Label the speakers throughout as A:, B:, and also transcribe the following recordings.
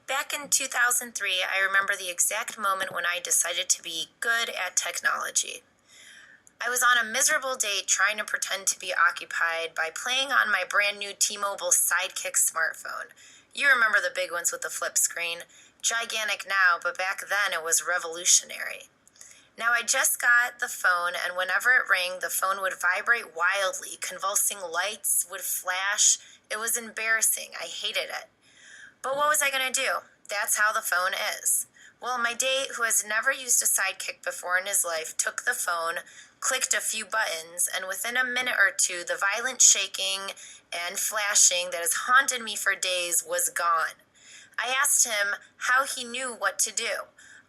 A: Back in 2003, I remember the exact moment when I decided to be good at technology. I was on a miserable date trying to pretend to be occupied by playing on my brand new T-Mobile Sidekick smartphone. You remember the big ones with the flip screen. Gigantic now, but back then it was revolutionary. Now I just got the phone, and whenever it rang, the phone would vibrate wildly, convulsing lights would flash. It was embarrassing. I hated it. But what was I going to do? That's how the phone is. Well, my date, who has never used a Sidekick before in his life, took the phone, clicked a few buttons, and within a minute or two, the violent shaking and flashing that has haunted me for days was gone. I asked him how he knew what to do.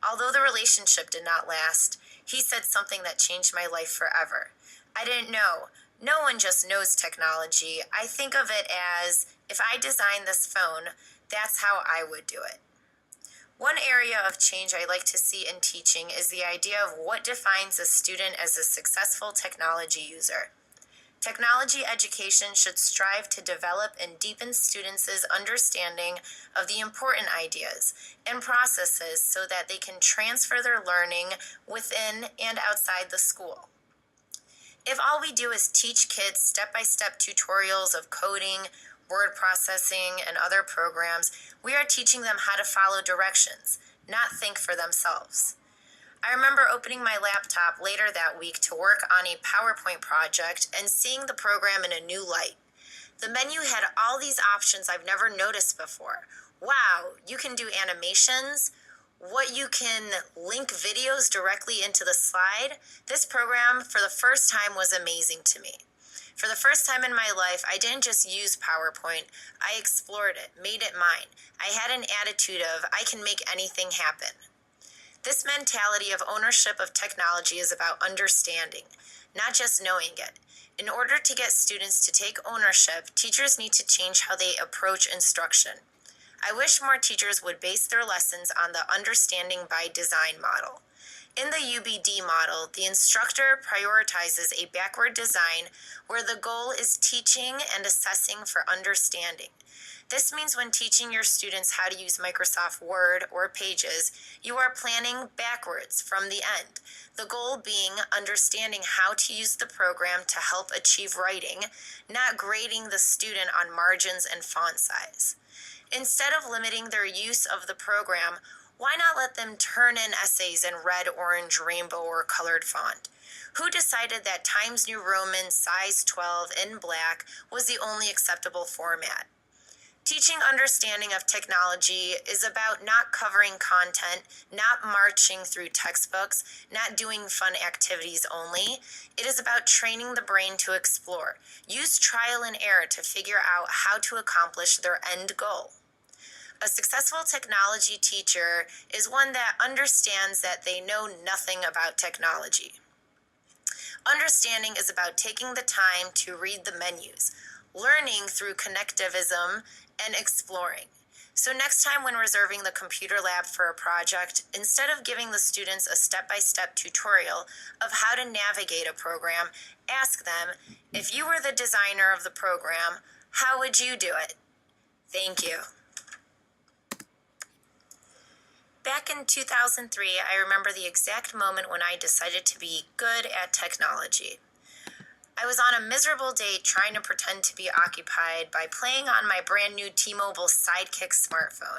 A: Although the relationship did not last, he said something that changed my life forever. I didn't know. No one just knows technology. I think of it as, if I designed this phone, that's how I would do it. One area of change I like to see in teaching is the idea of what defines a student as a successful technology user. Technology education should strive to develop and deepen students' understanding of the important ideas and processes so that they can transfer their learning within and outside the school. If all we do is teach kids step-by-step tutorials of coding, word processing, and other programs, we are teaching them how to follow directions, not think for themselves. I remember opening my laptop later that week to work on a PowerPoint project and seeing the program in a new light. The menu had all these options I've never noticed before. Wow, you can do animations, you can link videos directly into the slide. This program, for the first time, was amazing to me. For the first time in my life, I didn't just use PowerPoint, I explored it, made it mine. I had an attitude of, I can make anything happen. This mentality of ownership of technology is about understanding, not just knowing it. In order to get students to take ownership, teachers need to change how they approach instruction. I wish more teachers would base their lessons on the understanding by design model. In the UBD model, the instructor prioritizes a backward design where the goal is teaching and assessing for understanding. This means when teaching your students how to use Microsoft Word or Pages, you are planning backwards from the end. The goal being understanding how to use the program to help achieve writing, not grading the student on margins and font size. Instead of limiting their use of the program, why not let them turn in essays in red, orange, rainbow, or colored font? Who decided that Times New Roman size 12 in black was the only acceptable format? Teaching understanding of technology is about not covering content, not marching through textbooks, not doing fun activities only. It is about training the brain to explore. Use trial and error to figure out how to accomplish their end goal. A successful technology teacher is one that understands that they know nothing about technology. Understanding is about taking the time to read the menus, learning through connectivism, and exploring. So next time when reserving the computer lab for a project, instead of giving the students a step-by-step tutorial of how to navigate a program, ask them, if you were the designer of the program, how would you do it? Thank you. Back in 2003, I remember the exact moment when I decided to be good at technology. I was on a miserable date trying to pretend to be occupied by playing on my brand new T-Mobile Sidekick smartphone.